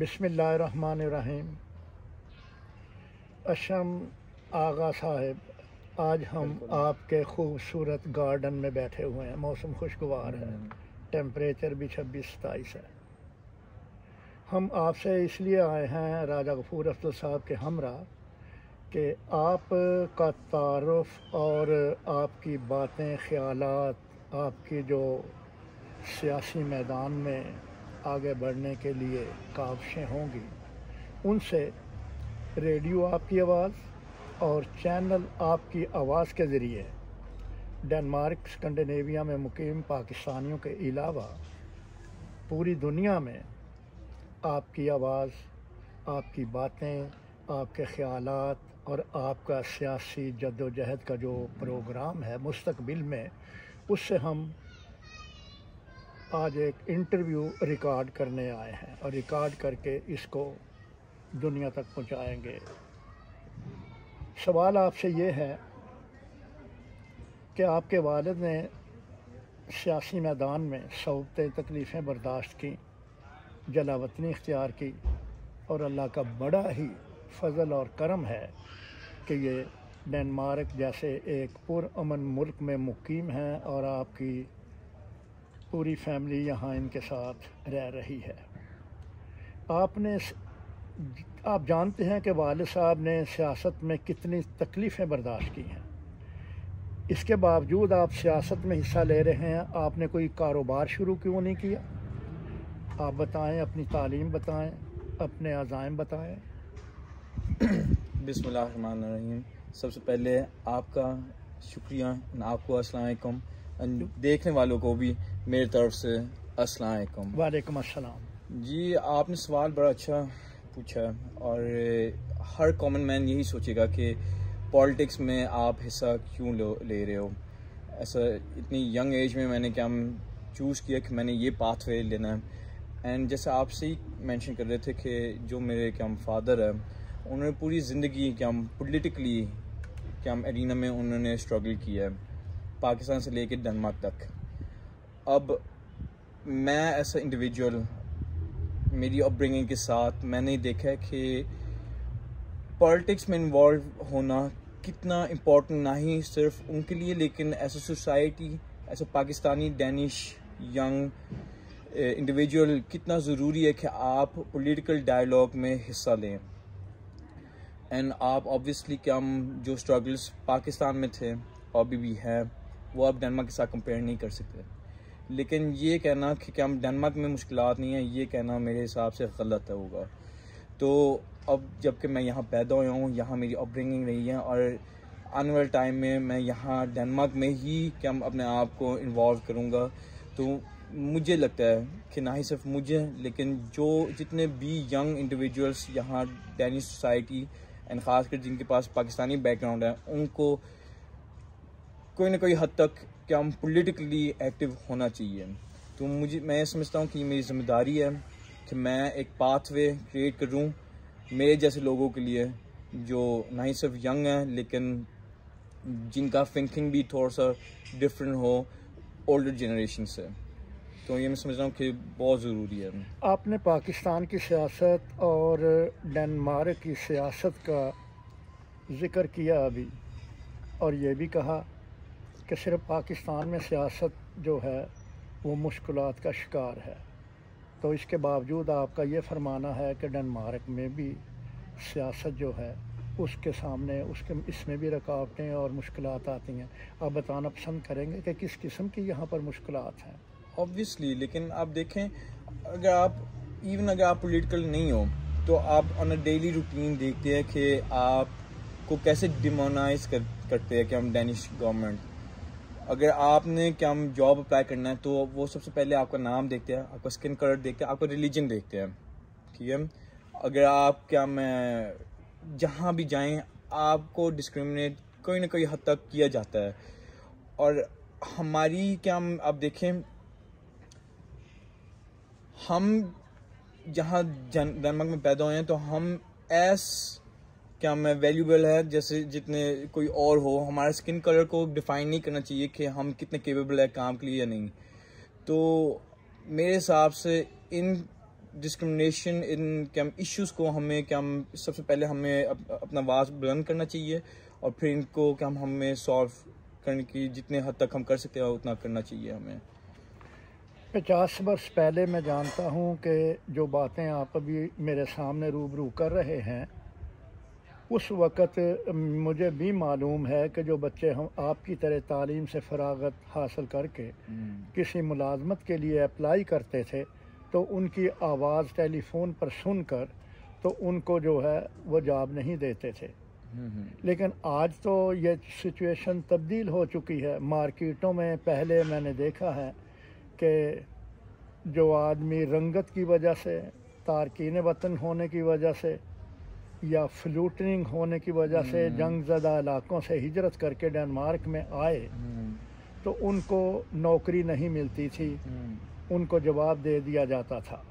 बिस्मिल्लाहिर्रहमानिर्रहीम। अशम आगा साहब, आज हम आपके खूबसूरत गार्डन में बैठे हुए हैं। मौसम खुशगवार है, टेम्परेचर भी 26-27 है। हम आपसे इसलिए आए हैं राजा गफूर अफजल साहब के हमरा कि आप का तारुफ और आपकी बातें, ख़यालात, आपकी जो सियासी मैदान में आगे बढ़ने के लिए काविशें होंगी, उनसे रेडियो आपकी आवाज़ और चैनल आपकी आवाज़ के ज़रिए डेनमार्क, स्कैंडिनेविया में मुकीम पाकिस्तानियों के अलावा पूरी दुनिया में आपकी आवाज़, आपकी बातें, आपके ख़यालात और आपका सियासी जद्दोजहद का जो प्रोग्राम है मुस्तकबिल में, उससे हम आज एक इंटरव्यू रिकॉर्ड करने आए हैं और रिकॉर्ड करके इसको दुनिया तक पहुंचाएंगे। सवाल आपसे ये है कि आपके वालिद ने सियासी मैदान में सौबतें तकलीफ़ें बर्दाश्त की, जलावतनी इख्तियार की, और अल्लाह का बड़ा ही फ़ज़ल और करम है कि ये डेनमार्क जैसे एक पुरअमन मुल्क में मुकीम हैं और आपकी पूरी फैमिली यहाँ इनके साथ रह रही है। आप जानते हैं कि वालिद साहब ने सियासत में कितनी तकलीफ़ें बर्दाश्त की हैं। इसके बावजूद आप सियासत में हिस्सा ले रहे हैं। आपने कोई कारोबार शुरू क्यों नहीं किया? आप बताएं, अपनी तालीम बताएं, अपने अज़ाइम बताएं। बिस्मिल्लाहिर्रहमानिर्रहीम। सबसे पहले आपका शुक्रिया, आपको अस्सलाम वालेकुम, देखने वालों को भी मेरी तरफ से अस्सलाम वालेकुम। वालेकुम अस्सलाम। जी, आपने सवाल बड़ा अच्छा पूछा और हर कॉमन मैन यही सोचेगा कि पॉलिटिक्स में आप हिस्सा क्यों ले रहे हो। ऐसा इतनी यंग एज में मैंने क्या चूज़ किया कि मैंने ये पाथवे लेना है। एंड जैसे आपसे ही मेंशन कर रहे थे कि जो मेरे क्या फादर है, उन्होंने पूरी ज़िंदगी क्या पॉलिटिकली क्या एरिना में उन्होंने स्ट्रगल किया है, पाकिस्तान से लेकर डेनमार्क तक। अब मैं ऐसा इंडिविजुअल, मेरी अपब्रिंगिंग के साथ मैंने देखा है कि पॉलिटिक्स में इन्वॉल्व होना कितना इम्पोर्टेंट ना ही सिर्फ उनके लिए, लेकिन as a society, as a Pakistani Danish young individual कितना ज़रूरी है कि आप पॉलिटिकल डायलॉग में हिस्सा लें। एंड आप ऑब्वियसली क्या जो स्ट्रगल्स पाकिस्तान में थे और अभी भी है, वो आप डेनमार्क के साथ कंपेयर नहीं कर सकते। लेकिन ये कहना कि क्या डेनमार्क में मुश्किलात नहीं है, ये कहना मेरे हिसाब से गलत होगा। तो अब जबकि मैं यहाँ पैदा हुआ हूँ, यहाँ मेरी अपब्रिंगिंग रही है और आने वाले टाइम में मैं यहाँ डेनमार्क में ही क्या अपने आप को इन्वॉल्व करूँगा, तो मुझे लगता है कि ना ही सिर्फ मुझे, लेकिन जो जितने भी यंग इंडिविजुअल्स यहाँ डेनिश सोसाइटी एंड ख़ासकर जिनके पास पाकिस्तानी बैकग्राउंड है, उनको कोई ना कोई हद तक क्या हम पॉलिटिकली एक्टिव होना चाहिए। तो मैं समझता हूँ कि मेरी ज़िम्मेदारी है कि मैं एक पाथवे क्रिएट करूँ मेरे जैसे लोगों के लिए, जो ना ही सिर्फ यंग हैं लेकिन जिनका थिंकिंग भी थोड़ा सा डिफरेंट हो ओल्डर जनरेशन से। तो ये मैं समझता हूँ कि बहुत ज़रूरी है। आपने पाकिस्तान की सियासत और डेनमार्क की सियासत का ज़िक्र किया अभी, और ये भी कहा कि सिर्फ पाकिस्तान में सियासत जो है वो मुश्किलात का शिकार है। तो इसके बावजूद आपका ये फरमाना है कि डेनमार्क में भी सियासत जो है उसके सामने इसमें भी रुकावटें और मुश्किलात आती हैं। आप बताना पसंद करेंगे कि किस किस्म की यहाँ पर मुश्किलात हैं? ऑब्वियसली, लेकिन आप देखें, अगर आप पॉलिटिकल नहीं हो तो आप ऑन अ डेली रूटीन देखते हैं कि आपको कैसे डिमोनाइज करते हैं कि हम डेनिश गवर्नमेंट। अगर आपने क्या हम जॉब अप्लाई करना है तो वो सबसे पहले आपका नाम देखते हैं, आपका स्किन कलर देखते हैं, आपका रिलीजन देखते हैं, ठीक है। अगर आप क्या मैं जहाँ भी जाएं आपको डिस्क्रिमिनेट कोई ना कोई हद तक किया जाता है। और हमारी क्या आप देखें, हम जहाँ डेनमार्क में पैदा हुए हैं तो हम क्या मैं वैल्यूबल है जैसे जितने कोई और हो। हमारा स्किन कलर को डिफाइन नहीं करना चाहिए कि हम कितने केपेबल है काम के लिए या नहीं। तो मेरे हिसाब से इन डिस्क्रिमिनेशन इन क्या इश्यूज़ को हमें क्या सबसे पहले हमें अपना आवाज़ बुलंद करना चाहिए और फिर इनको क्या हमें सॉल्व करने की जितने हद तक हम कर सकते हैं उतना करना चाहिए हमें। 50 वर्ष पहले मैं जानता हूँ कि जो बातें आप अभी मेरे सामने रूबरू कर रहे हैं, उस वक़्त मुझे भी मालूम है कि जो बच्चे हम आपकी तरह तालीम से फ़रागत हासिल करके किसी मुलाजमत के लिए अप्लाई करते थे तो उनकी आवाज़ टेलीफोन पर सुनकर तो उनको जो है वो जॉब नहीं देते थे। लेकिन आज तो ये सिचुएशन तब्दील हो चुकी है। मार्केटों में पहले मैंने देखा है कि जो आदमी रंगत की वजह से, तारकीन वतन होने की वजह से या फ्लूटनिंग होने की वजह से जंग ज़दा इलाकों से हिजरत करके डेनमार्क में आए तो उनको नौकरी नहीं मिलती थी, उनको जवाब दे दिया जाता था।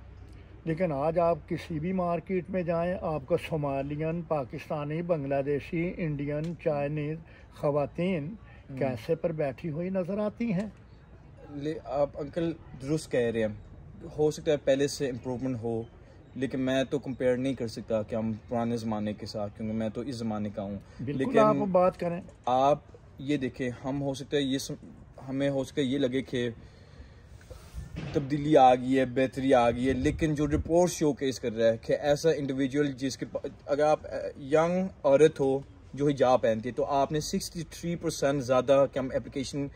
लेकिन आज आप किसी भी मार्केट में जाएं, आपको Somalian, Pakistani, Bangladeshi, Indian, Chinese ख़वातीन कैसे पर बैठी हुई नज़र आती हैं। आप अंकल दुरुस्त कह रहे हैं, हो सकता है पहले से इम्प्रूवमेंट हो, लेकिन मैं तो कंपेयर नहीं कर सकता कि हम पुराने ज़माने के साथ, क्योंकि मैं तो इस ज़माने का हूँ। लेकिन आप बात करें, आप ये देखें, हम हो सकता है ये हमें हो सकता है ये लगे कि तब्दीली आ गई है, बेहतरी आ गई है, लेकिन जो रिपोर्ट शो केस कर रहा है कि ऐसा इंडिविजुअल जिसके अगर आप यंग औरत हो जो हिजाब पहनती है तो आपने 63% ज़्यादा क्या एप्लीकेशन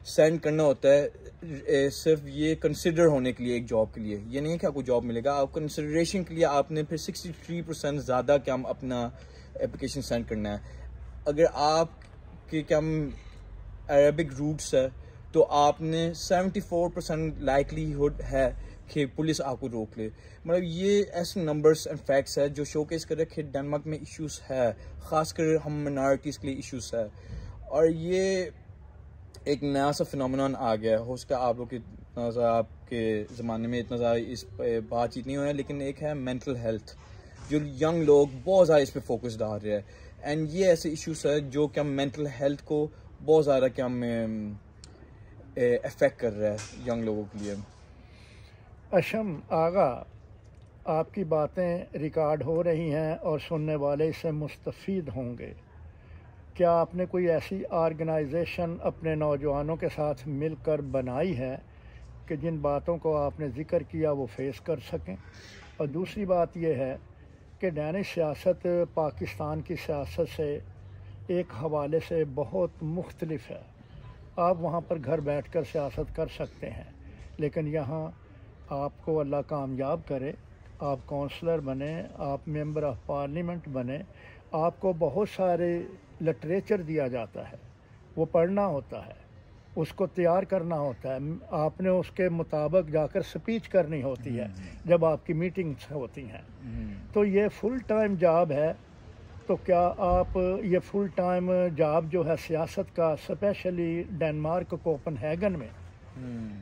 सेंड करना होता है सिर्फ ये कंसिडर होने के लिए एक जॉब के लिए। ये नहीं है कि आपको जॉब मिलेगा, आप कंसिडरेशन के लिए आपने फिर 63% ज़्यादा क्या अपना एप्लीकेशन सेंड करना है। अगर आपके क्या अरबिक रूट्स है तो आपने 74% लाइकलीहुड है कि पुलिस आपको रोक ले। मतलब ये ऐसे नंबर्स एंड फैक्ट्स है जो शोकेस कर रहे हैं कि डेनमार्क में इश्यूज है, ख़ासकर हम मिनॉरिटीज़ के लिए इश्यूज है। और ये एक नया सा फिनोमेनन आ गया है। हो सकता है आप लोग इतना ज़्यादा आपके ज़माने में इतना ज़्यादा इस बातचीत नहीं हुआ है, लेकिन एक है मेंटल हेल्थ, जो यंग लोग बहुत ज़्यादा इस पर फोकस डाल रहे हैं। एंड ये ऐसे इश्यूज है जो क्या मेंटल हेल्थ को बहुत ज़्यादा क्या इफ़ेक्ट कर रहा है यंग लोगों के लिए। अशम आगा, आपकी बातें रिकॉर्ड हो रही हैं और सुनने वाले इससे मुस्तफ़ीद होंगे। क्या आपने कोई ऐसी ऑर्गेनाइजेशन अपने नौजवानों के साथ मिलकर बनाई है कि जिन बातों को आपने ज़िक्र किया वो फेस कर सकें? और दूसरी बात यह है कि डैनिश सियासत पाकिस्तान की सियासत से एक हवाले से बहुत मुख्तलिफ है। आप वहाँ पर घर बैठकर सियासत कर सकते हैं, लेकिन यहाँ आपको अल्लाह कामयाब करे, आप काउंसलर बने, आप मेंबर ऑफ पार्लियामेंट बने, आपको बहुत सारे लिटरेचर दिया जाता है, वो पढ़ना होता है, उसको तैयार करना होता है, आपने उसके मुताबिक जाकर स्पीच करनी होती है जब आपकी मीटिंग्स होती हैं। तो ये फुल टाइम जॉब है। तो क्या आप ये फुल टाइम जॉब जो है सियासत का, स्पेशली डेनमार्क कोपेनहेगन में,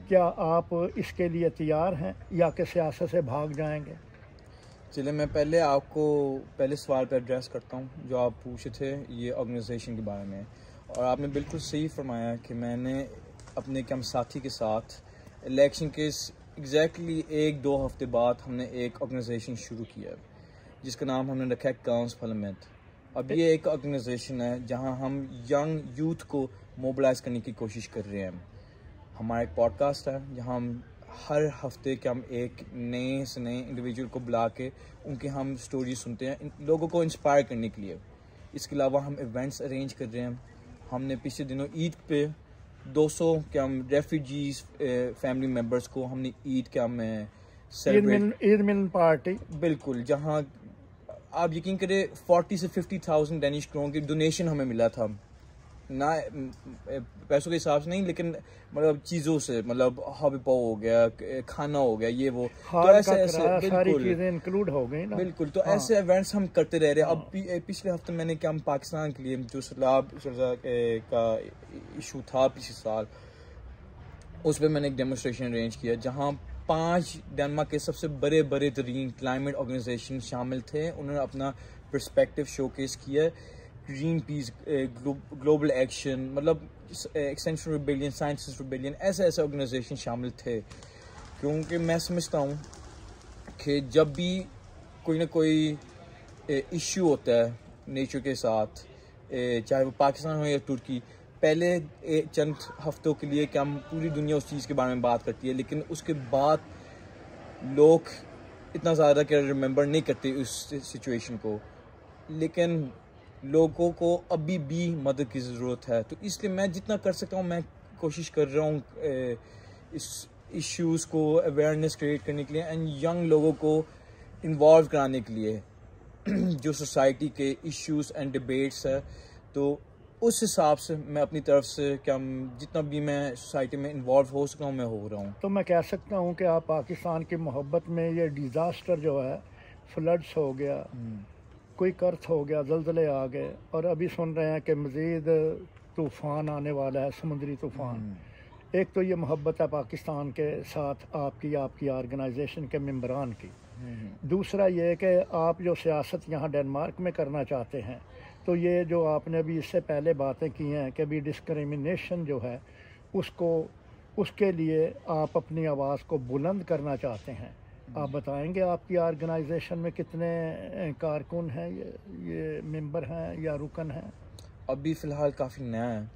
क्या आप इसके लिए तैयार हैं या कि सियासत से भाग जाएंगे? चलिए, मैं पहले आपको पहले सवाल पे एड्रेस करता हूँ जो आप पूछे थे ये ऑर्गेनाइजेशन के बारे में। और आपने बिल्कुल सही फरमाया कि मैंने अपने कम साथी के साथ इलेक्शन के एग्जैक्टली 1-2 हफ्ते बाद हमने एक ऑर्गेनाइजेशन शुरू किया जिसका नाम हमने रखा है काउंस पार्लियामेंट। अब ये एक ऑर्गेनाइजेशन है जहाँ हम यंग यूथ को मोबिलाइज करने की कोशिश कर रहे हैं। हमारा एक पॉडकास्ट है जहाँ हम हर हफ्ते के हम एक नए से नए इंडिविजुअल को बुला के उनके हम स्टोरी सुनते हैं लोगों को इंस्पायर करने के लिए। इसके अलावा हम इवेंट्स अरेंज कर रहे हैं। हमने पिछले दिनों ईद पे 200 के हम रेफ्यूजीज फैमिली मेम्बर्स को हमने ईद के हम ईद मिलन पार्टी, बिल्कुल, जहाँ आप यकीन करें 40 से 50,000 डेनिश क्रोन की डोनेशन हमें मिला था। ना पैसों के हिसाब से नहीं, लेकिन मतलब चीज़ों से, मतलब हॉबी पाव हो गया, खाना हो गया, ये वो, तो ऐसे सारी चीज़ें इंक्लूड हो गई ना। बिल्कुल, तो ऐसे इवेंट्स हम करते रह रहे हैं। अब पिछले हफ्ते मैंने क्या हम पाकिस्तान के लिए जो सैलाब का इशू था पिछले साल, उस पर मैंने एक डेमोन्स्ट्रेशन अरेंज किया जहाँ 5 डेनमार्क के सबसे बड़े तरीन क्लाइमेट ऑर्गेनाइजेशन शामिल थे। उन्होंने अपना पर्सपेक्टिव शोकेस किया। ग्रीन पीस, ग्लोबल एक्शन, मतलब एक्सटेंशन रिबेलियन, साइंटिस्ट रिबेलियन, ऐसे ऑर्गेनाइजेशन शामिल थे। क्योंकि मैं समझता हूँ कि जब भी कोई ना कोई इश्यू होता है नेचर के साथ, चाहे वो पाकिस्तान हो या तुर्की, पहले चंद हफ्तों के लिए क्या हम पूरी दुनिया उस चीज़ के बारे में बात करती है, लेकिन उसके बाद लोग इतना ज़्यादा क्या रिमेंबर नहीं करते उस सिचुएशन को। लेकिन लोगों को अभी भी मदद की ज़रूरत है, तो इसलिए मैं जितना कर सकता हूँ मैं कोशिश कर रहा हूँ इस इश्यूज़ को अवेयरनेस क्रिएट करने के लिए एंड यंग लोगों को इन्वॉल्व कराने के लिए जो सोसाइटी के इश्यूज़ एंड डिबेट्स है। तो उस हिसाब से मैं अपनी तरफ से क्या जितना भी मैं सोसाइटी में इन्वॉल्व हो सकता हूँ मैं हो रहा हूँ। तो मैं कह सकता हूँ कि आप पाकिस्तान की मोहब्बत में ये डिज़ास्टर जो है, फ्लड्स हो गया, कोई कर्थ हो गया, जल्जले आ गए, और अभी सुन रहे हैं कि मज़ीद तूफ़ान आने वाला है, समुद्री तूफ़ान। एक तो ये मोहब्बत है पाकिस्तान के साथ आपकी ऑर्गेनाइजेशन के मेंबरान की। दूसरा ये कि आप जो सियासत यहाँ डेनमार्क में करना चाहते हैं, तो ये जो आपने अभी इससे पहले बातें की हैं कि अभी डिस्क्रिमिनेशन जो है उसके लिए आप अपनी आवाज़ को बुलंद करना चाहते हैं। आप बताएंगे आपकी ऑर्गेनाइजेशन में कितने कारकुन हैं, ये मेंबर हैं या रुकन हैं? अभी फ़िलहाल काफ़ी नया है,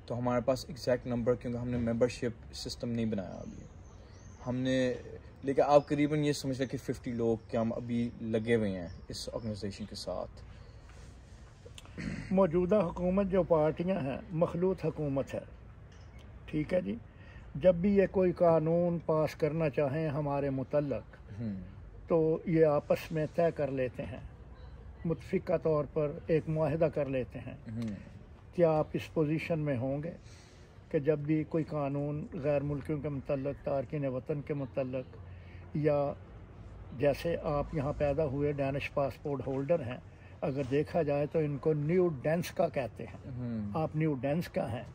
तो हमारे पास एग्जैक्ट नंबर, क्योंकि हमने मेंबरशिप सिस्टम नहीं बनाया अभी हमने, लेकिन आप करीबन ये समझ लें कि 50 लोग क्या हम अभी लगे हुए हैं इस ऑर्गेनाइजेशन के साथ। मौजूदा हुकूमत जो पार्टियां हैं, मखलूत हुकूमत है, ठीक है जी। जब भी ये कोई कानून पास करना चाहें हमारे मुतल्लक, तो ये आपस में तय कर लेते हैं, मुतफिका तौर पर एक मुआहदा कर लेते हैं। क्या आप इस पोजीशन में होंगे कि जब भी कोई कानून गैर मुल्कियों के मुतल्लक, तारकीन वतन के मुतल्लक, या जैसे आप यहाँ पैदा हुए डैनिश पासपोर्ट होल्डर हैं, अगर देखा जाए तो इनको न्यू डेंस का कहते हैं, आप न्यू डेंस का हैं,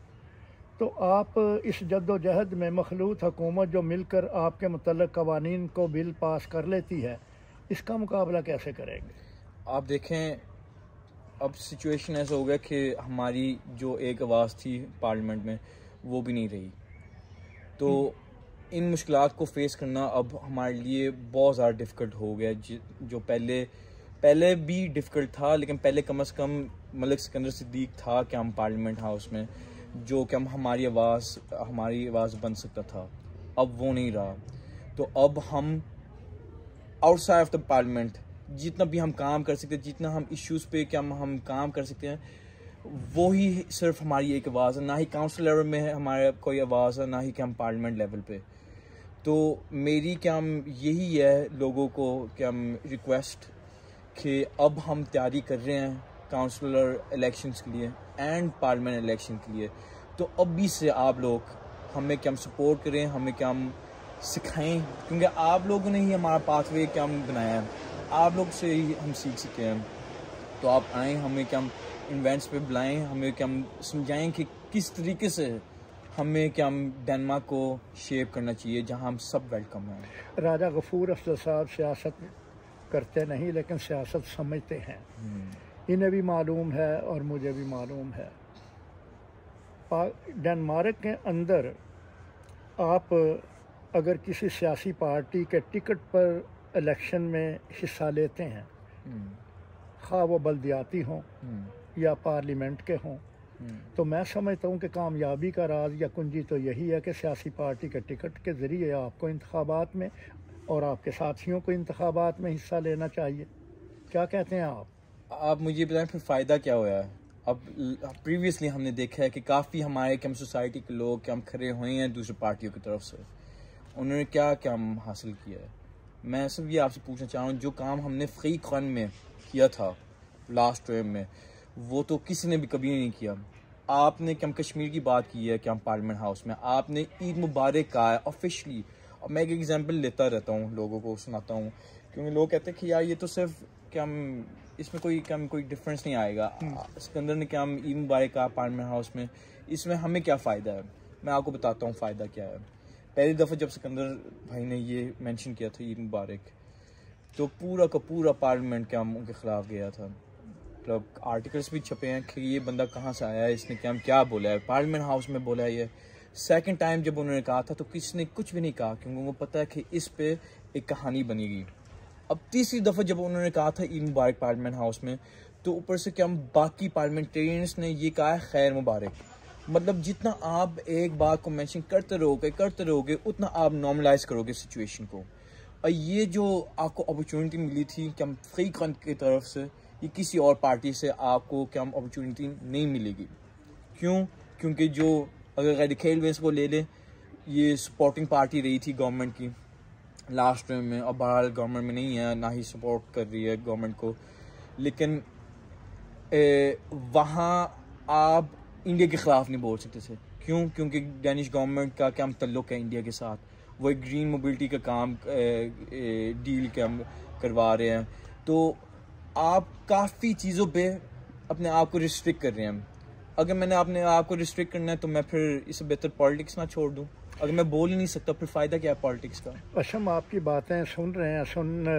तो आप इस जद्दोजहद में मखलूत हुकूमत जो मिलकर आपके मुतल्लक कवानीन को बिल पास कर लेती है, इसका मुकाबला कैसे करेंगे? आप देखें, अब सिचुएशन ऐसा हो गया कि हमारी जो एक आवाज़ थी पार्लियामेंट में वो भी नहीं रही, तो इन मुश्किलात को फेस करना अब हमारे लिए बहुत ज़्यादा डिफ़िकल्ट हो गया। जो पहले भी डिफ़िकल्ट था, लेकिन पहले कम से कम मलिक सिकंदर सिद्दीक था कि हम पार्लियामेंट हाउस में जो कि हमारी आवाज़ बन सकता था, अब वो नहीं रहा। तो अब हम आउटसाइड ऑफ द पार्लियामेंट जितना भी हम काम कर सकते हैं, जितना हम इश्यूज़ पे क्या हम काम कर सकते हैं, वो ही सिर्फ हमारी एक आवाज़ है। ना ही काउंसिल लेवल में है हमारा कोई आवाज़ है, ना ही कि हम पार्लियामेंट लेवल पे। तो मेरी क्या हम यही है लोगों को क्या हम रिक्वेस्ट कि अब हम तैयारी कर रहे हैं काउंसिलर इलेक्शंस के लिए एंड पार्लियामेंट इलेक्शन के लिए, तो अभी से आप लोग हमें क्या हम सपोर्ट करें, हमें क्या हम सिखाएं, क्योंकि आप लोगों ने ही हमारा पाथवे क्या हम बनाया है, आप लोग से ही हम सीख सकते हैं। तो आप आएँ, हमें क्या हम इवेंट्स पे बुलाएं, हमें क्या हम समझाएं कि किस तरीके से हमें क्या हम डेनमार्क को शेप करना चाहिए, जहां हम सब वेलकम हैं। राजा गफूर अफजल साहब सियासत करते नहीं, लेकिन सियासत समझते हैं। इन्हें भी मालूम है और मुझे भी मालूम है। डेनमार्क के अंदर आप अगर किसी सियासी पार्टी के टिकट पर इलेक्शन में हिस्सा लेते हैं, खा वो बल्दियाती हों या पार्लियामेंट के हों, तो मैं समझता हूँ कि कामयाबी का राज या कुंजी तो यही है कि सियासी पार्टी के टिकट के ज़रिए आपको इंतखाबात में और आपके साथियों को इंतखाबात में हिस्सा लेना चाहिए। क्या कहते हैं आप मुझे बताएं फिर फ़ायदा क्या हुआ है? अब प्रीवियसली हमने देखा है कि काफ़ी हमारे कम सोसाइटी के लोग क्या हम खड़े हुए हैं दूसरी पार्टियों की तरफ से, उन्होंने क्या क्या हम हासिल किया है। मैं सब ये आपसे पूछना चाह रहा हूँ, जो काम हमने फ़ी खान में किया था लास्ट टर्म में, वो तो किसी ने भी कभी नहीं किया। आपने क्या हम कश्मीर की बात की है क्या हम पार्लियामेंट हाउस में, आपने ईद मुबारक कहा है ऑफिशियली। और मैं एक एग्जांपल लेता रहता हूँ, लोगों को सुनाता हूँ, क्योंकि लोग कहते हैं कि यार ये तो सिर्फ क्या हम इसमें कोई डिफरेंस नहीं आएगा। सिकंदर ने क्या हम ईद मुबारक कहा पार्लियामेंट हाउस में, इसमें हमें क्या फ़ायदा है। मैं आपको बताता हूँ फ़ायदा क्या है। पहली दफ़ा जब सिकंदर भाई ने ये मेंशन किया था ईद मुबारक, तो पूरा का पूरा पार्लियामेंट क्या हम उनके ख़िलाफ़ गया था। मतलब आर्टिकल्स भी छपे हैं कि ये बंदा कहाँ से आया है, इसने क्या बोला है, पार्लियामेंट हाउस में बोला है ये। सेकंड टाइम जब उन्होंने कहा था तो किसी ने कुछ भी नहीं कहा, क्योंकि उनको पता है कि इस पे एक कहानी बनेगी। अब तीसरी दफ़ा जब उन्होंने कहा था ईद मुबारक पार्लियामेंट हाउस में, तो ऊपर से क्या बाकी पार्लियामेंटेरियंस ने ये कहा है खैर मुबारक। मतलब जितना आप एक बात को मेंशन करते रहोगे उतना आप नॉर्मलाइज करोगे सिचुएशन को। और ये जो आपको अपॉर्चुनिटी मिली थी क्या फ्री खान की तरफ से, ये किसी और पार्टी से आपको क्या अपॉर्चुनिटी नहीं मिलेगी। क्यों? क्योंकि जो अगर गैर वेस को ले लें, ये सपोर्टिंग पार्टी रही थी गवर्नमेंट की लास्ट टाइम में, और बहरहाल गवर्नमेंट में नहीं है, ना ही सपोर्ट कर रही है गवर्नमेंट को। लेकिन वहाँ आप इंडिया के ख़िलाफ़ नहीं बोल सकते थे। क्यों? क्योंकि डैनिश गवर्नमेंट का क्या तल्लुक़ है इंडिया के साथ, वो एक ग्रीन मोबिलिटी का काम डील क्या करवा रहे हैं। तो आप काफ़ी चीज़ों पे अपने आप को रिस्ट्रिक्ट कर रहे हैं। अगर मैंने अपने आप को रिस्ट्रिक्ट करना है तो मैं फिर इससे बेहतर पॉलिटिक्स ना छोड़ दूँ। अगर मैं बोल ही नहीं सकता फिर फ़ायदा क्या है पॉलिटिक्स का। हम आपकी बातें सुन रहे हैं,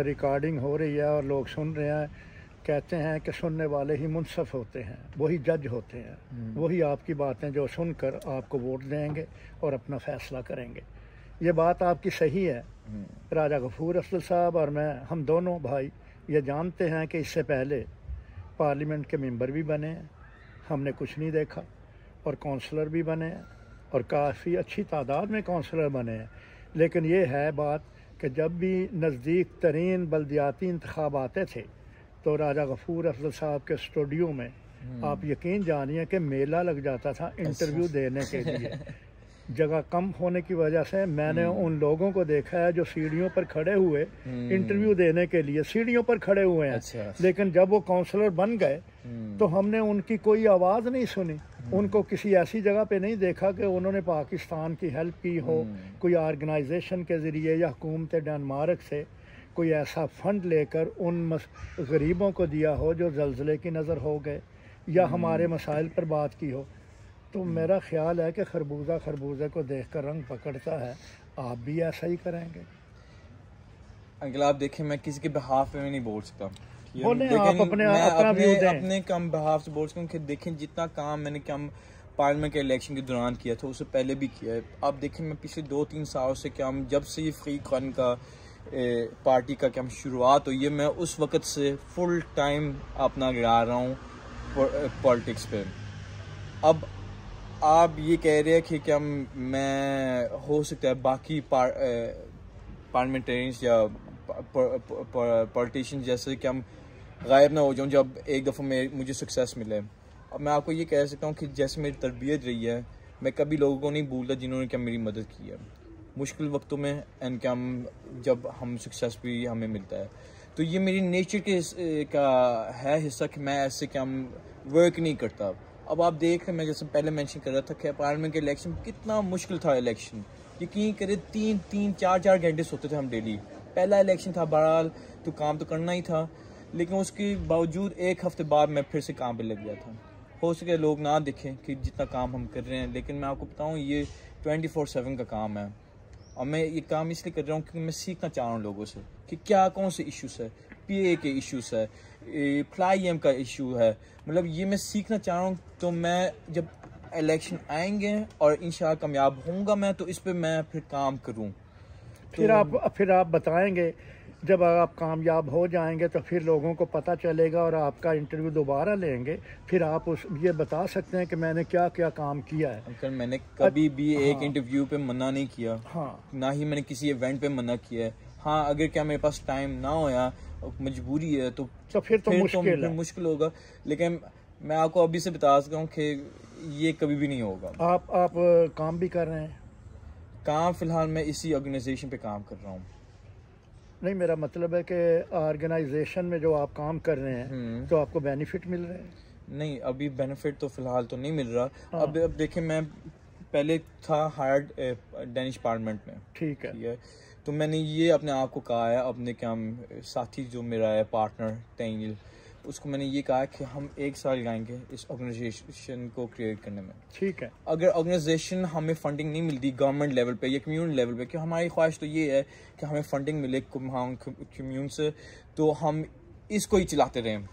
रिकॉर्डिंग हो रही है और लोग सुन रहे हैं। कहते हैं कि सुनने वाले ही मुनसफ होते हैं, वही जज होते हैं, वही आपकी बातें जो सुनकर आपको वोट देंगे और अपना फैसला करेंगे। ये बात आपकी सही है। राजा गफूर अफजल साहब और मैं, हम दोनों भाई ये जानते हैं कि इससे पहले पार्लियामेंट के मेंबर भी बने हैं, हमने कुछ नहीं देखा, और काउंसलर भी बने हैं और काफ़ी अच्छी तादाद में काउंसलर बने हैं। लेकिन ये है बात कि जब भी नज़दीक तरीन बल्दियाती इंतखाब आते थे तो राजा गफूर अफजल साहब के स्टूडियो में आप यकीन जानिए कि मेला लग जाता था इंटरव्यू देने के लिए। जगह कम होने की वजह से मैंने उन लोगों को देखा है जो सीढ़ियों पर खड़े हुए इंटरव्यू देने के लिए सीढ़ियों पर खड़े हुए हैं। अच्छा। लेकिन जब वो काउंसलर बन गए तो हमने उनकी कोई आवाज़ नहीं सुनी, उनको किसी ऐसी जगह पे नहीं देखा कि उन्होंने पाकिस्तान की हेल्प की हो, कोई ऑर्गेनाइजेशन के ज़रिए या हुकूमत डेनमार्क से कोई ऐसा फ़ंड लेकर उन गरीबों को दिया हो जो ज़लज़ले की नज़र हो गए, या हमारे मसाइल पर बात की हो। तो मेरा ख्याल है कि खरबूजे को देखकर रंग पकड़ता है, आप भी ऐसा ही करेंगे। अंकल आप देखें, मैं किसी के बिहाफ में नहीं बोल सकता, बोलें आप अपने कम बिहाफ से बोल सकता हूँ कि देखें जितना काम मैंने कम पार्लियामेंट के इलेक्शन के दौरान किया था उससे पहले भी किया है। आप देखें मैं पिछले 2-3 सालों से क्या जब से ये फ्री खान का पार्टी का क्या शुरुआत हुई है, मैं उस वक़्त से फुल टाइम अपना गिरा रहा हूँ पॉलिटिक्स पे। अब आप ये कह रहे हैं कि क्या मैं हो सकता है बाकी पार्लियामेंटेरियंस या पॉलिटिशियन जैसे कि हम गायब ना हो जाऊँ जब एक दफ़ा मुझे सक्सेस मिले। अब मैं आपको ये कह सकता हूँ कि जैसे मेरी तरबियत रही है, मैं कभी लोगों को नहीं भूलता जिन्होंने क्या मेरी मदद की है मुश्किल वक्तों में, एंड क्या जब हम सक्सेस भी हमें मिलता है। तो ये मेरी नेचर का है हिस्सा कि मैं ऐसे क्या वर्क नहीं करता। अब आप देख रहे, मैं जैसे पहले मेंशन कर रहा था कि पार्लियामेंट के इलेक्शन कितना मुश्किल था। इलेक्शन यकीन करें 3-4 घंटे सोते थे हम डेली। पहला इलेक्शन था, बहरहाल तो काम तो करना ही था, लेकिन उसके बावजूद एक हफ्ते बाद मैं फिर से काम पे लग गया था। हो सके लोग ना देखें कि जितना काम हम कर रहे हैं, लेकिन मैं आपको बताऊं ये 24/7 का काम है। और मैं ये काम इसलिए कर रहा हूँ क्योंकि मैं सीखना चाह रहा हूँ लोगों से कि क्या कौन से इश्यूज है, PA के इश्यूज है, FLIEM का इशू है, मतलब ये मैं सीखना चाह रहा हूँ। तो मैं जब इलेक्शन आएंगे और इंशाल्लाह कामयाब होऊंगा मैं, तो इस पे मैं फिर काम करूँ। फिर आप बताएंगे जब आप कामयाब हो जाएंगे तो फिर लोगों को पता चलेगा और आपका इंटरव्यू दोबारा लेंगे, फिर आप ये बता सकते हैं कि मैंने क्या क्या काम किया है। अंकल मैंने कभी भी एक इंटरव्यू पे मना नहीं किया, ना ही मैंने किसी इवेंट पे मना किया है। हाँ, अगर क्या मेरे पास टाइम ना होया, मजबूरी है, तो फिर मुश्किल होगा। लेकिन मैं आपको अभी से बता सकता हूँ कि ये कभी भी नहीं होगा। आप काम भी कर रहे हैं? काम फिलहाल मैं इसी ऑर्गेनाइजेशन पे काम कर रहा हूँ। नहीं, मेरा मतलब है कि ऑर्गेनाइजेशन में जो आप काम कर रहे हैं तो आपको बेनिफिट मिल रहे हैं? नहीं, अभी बेनिफिट तो फिलहाल तो नहीं मिल रहा। अब देखें, मैं पहले था हायर्ड डैनिश पार्लियामेंट में, ठीक है, तो मैंने ये अपने आप को कहा है, अपने क्या साथी जो मेरा है पार्टनर तैंगिल, उसको मैंने ये कहा कि हम 1 साल लगाएंगे इस ऑर्गेनाइजेशन को क्रिएट करने में। ठीक है। अगर ऑर्गेनाइजेशन हमें फंडिंग नहीं मिलती गवर्नमेंट लेवल पे या कम्यूनिटी लेवल पे, कि हमारी ख्वाहिश तो ये है कि हमें फंडिंग मिले कम्यून से, तो हम इसको ही चलाते रहें।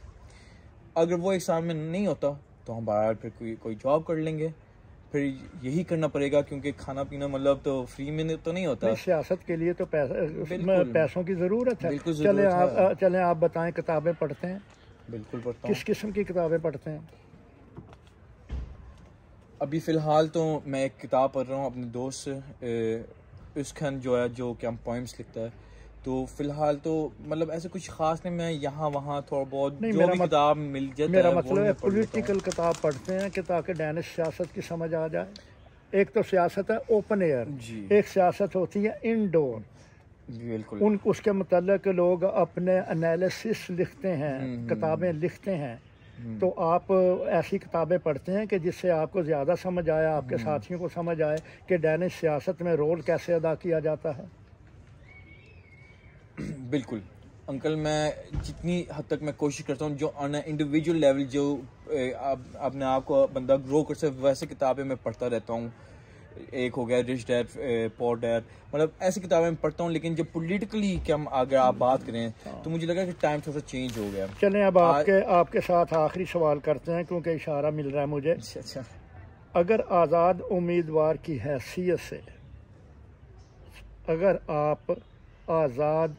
अगर वो 1 साल में नहीं होता तो हम बाहर फिर कोई जॉब कर लेंगे, फिर यही करना पड़ेगा, क्योंकि खाना पीना मतलब तो फ्री में तो नहीं होता। सियासत के लिए तो पैसों की ज़रूरत है। बिल्कुल चलें आप बताएं, किताबें पढ़ते हैं? बिल्कुल पढ़ता हूँ। किस किस्म की किताबें पढ़ते हैं? अभी फ़िलहाल तो मैं एक किताब पढ़ रहा हूँ अपने दोस्त से, उसखन जो है जो कि हम पोइम्स लिखता है। तो फ़िलहाल तो मतलब ऐसे कुछ ख़ास नहीं, मैं यहाँ वहाँ थोड़ा बहुत जो भी किताब मिल जाता है। मेरा मतलब है पॉलिटिकल किताब पढ़ते हैं कि ताकि डैनिश सियासत की समझ आ जाए। एक तो सियासत है ओपन एयर, एक सियासत होती है इनडोर। बिल्कुल। उसके मतलब लोग अपने एनालिसिस लिखते हैं, किताबें लिखते हैं। तो आप ऐसी किताबें पढ़ते हैं कि जिससे आपको ज़्यादा समझ आए, आपके साथियों को समझ आए कि डैनिश सियासत में रोल कैसे अदा किया जाता है। बिल्कुल अंकल, मैं जितनी हद तक मैं कोशिश करता हूँ जो ऑन इंडिविजुअल लेवल जो अपने आप को बंदा ग्रो कर सके, वैसे किताबें मैं पढ़ता रहता हूँ। एक हो गया रिच डैड पुअर डैड, मतलब ऐसी किताबें मैं पढ़ता हूँ। लेकिन जब पॉलिटिकली कि हम अगर आप बात करें तो मुझे लगा कि टाइम थोड़ा सा चेंज हो गया। चलें अब आपके साथ आखिरी सवाल करते हैं, क्योंकि इशारा मिल रहा है मुझे। अच्छा, अगर आज़ाद उम्मीदवार की हैसियत से, अगर आप आज़ाद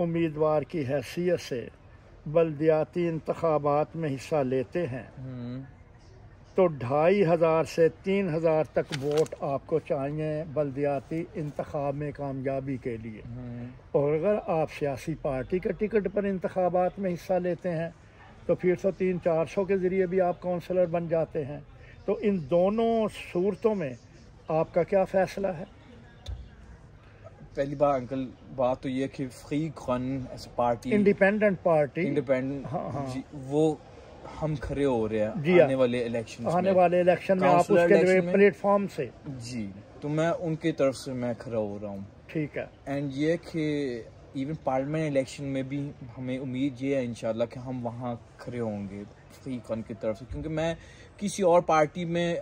उम्मीदवार की हैसियत से बल्दियाती इंतखाबात में हिस्सा लेते हैं तो 2500 से 3000 तक वोट आपको चाहिए बल्दियाती इंतखाब में कामयाबी के लिए। और अगर आप सियासी पार्टी के टिकट पर इंतखाबात में हिस्सा लेते हैं तो फिर तो 300-400 के ज़रिए भी आप काउंसलर बन जाते हैं। तो इन दोनों सूरतों में आपका क्या फ़ैसला है? पहली बार अंकल बात तो ये कि free Khan party, independent party, वो हम खड़े हो रहे हैं आने वाले इलेक्शन में आप उसके लिए प्लेटफॉर्म से जी, तो मैं उनके तरफ से मैं खड़ा हो रहा हूँ। ठीक है। एंड ये कि इवन पार्लियामेंट इलेक्शन में भी हमें उम्मीद ये है इंशाल्लाह कि हम वहाँ खड़े होंगे फ्री खान की तरफ से, क्योंकि मैं किसी और पार्टी में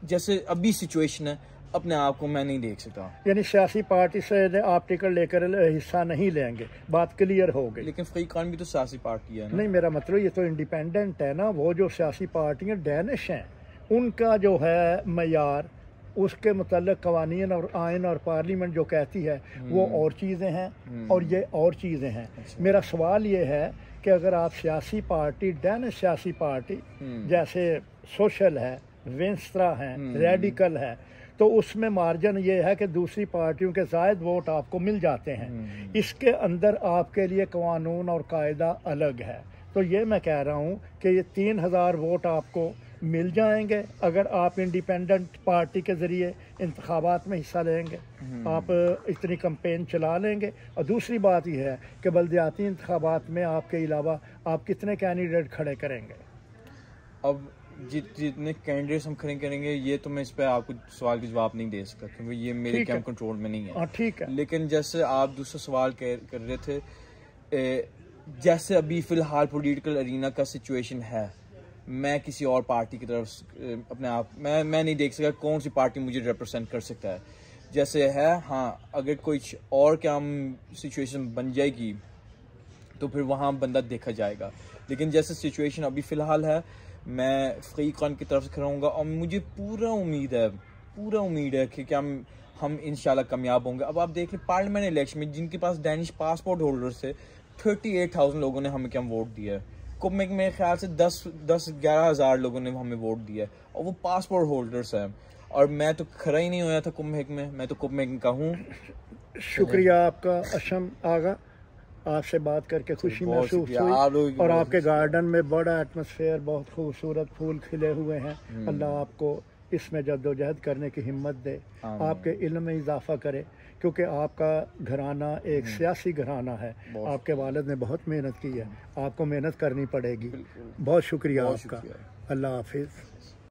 जैसे अभी सिचुएशन है अपने आप को मैं नहीं देख सकता। यानी सियासी पार्टी से आप टिकट लेकर हिस्सा नहीं लेंगे, बात क्लियर हो गई। लेकिन फ्री खान भी तो सियासी पार्टी है ना? नहीं, मेरा मतलब ये तो इंडिपेंडेंट है ना। वो जो सियासी पार्टियां डैनिश हैं उनका जो है मयार, उसके मतलब कवानीन और आइन और पार्लियामेंट जो कहती है वो और चीज़ें हैं और ये और चीज़ें हैं। अच्छा। मेरा सवाल ये है कि अगर आप सियासी पार्टी, डैनिश सियासी पार्टी जैसे सोशल है, वेंस्ट्रा है, रेडिकल है, तो उसमें मार्जिन ये है कि दूसरी पार्टियों के ज़ायद वोट आपको मिल जाते हैं। इसके अंदर आपके लिए कानून और कायदा अलग है। तो ये मैं कह रहा हूँ कि ये 3000 वोट आपको मिल जाएंगे अगर आप इंडिपेंडेंट पार्टी के ज़रिए इंतखाबात में हिस्सा लेंगे, आप इतनी कैंपेन चला लेंगे। और दूसरी बात यह है कि बल्दियाती इंतखाबात में आपके अलावा आप कितने कैंडिडेट खड़े करेंगे? अब जितने कैंडिडेट्स हम खड़े करेंगे ये तो मैं इस पर आपको सवाल का जवाब नहीं दे सकता, क्योंकि ये मेरे कैंप कंट्रोल में नहीं है। ठीक है। लेकिन जैसे आप दूसरा सवाल कर रहे थे, जैसे अभी फ़िलहाल पॉलिटिकल अरीना का सिचुएशन है, मैं किसी और पार्टी की तरफ अपने आप मैं नहीं देख सकता कौन सी पार्टी मुझे रिप्रेजेंट कर सकता है जैसे है। हाँ, अगर कोई और क्या सिचुएशन बन जाएगी तो फिर वहाँ बंदा देखा जाएगा। लेकिन जैसे सिचुएशन अभी फ़िलहाल है, मैं फ्री खान की तरफ से खड़ा हूँगा और मुझे पूरा उम्मीद है कि हम इंशाल्लाह कामयाब होंगे। अब आप देख लें पार्लियामेंट इलेक्शन में जिनके पास डैनिश पासपोर्ट होल्डर्स थे 38,000 लोगों ने हमें क्या वोट दिया है। कुंभ में मेरे ख्याल से 10-11 हज़ार लोगों ने हमें वोट दिया है और वो पासपोर्ट होल्डर्स हैं। और मैं तो खड़ा ही नहीं होया था कुंभ में, मैं तो कुंभ में का हूँ। शुक्रिया आपका अशम आगा, आपसे बात करके खुशी महसूस हुई। और आपके गार्डन में बड़ा एटमॉस्फेयर, बहुत खूबसूरत फूल खिले हुए हैं। अल्लाह आपको इसमें जद्दोजहद करने की हिम्मत दे, आपके इल्म में इजाफा करे, क्योंकि आपका घराना एक सियासी घराना है। आपके वालिद ने बहुत मेहनत की है, आपको मेहनत करनी पड़ेगी। बहुत शुक्रिया आपका। अल्लाह हाफिज़।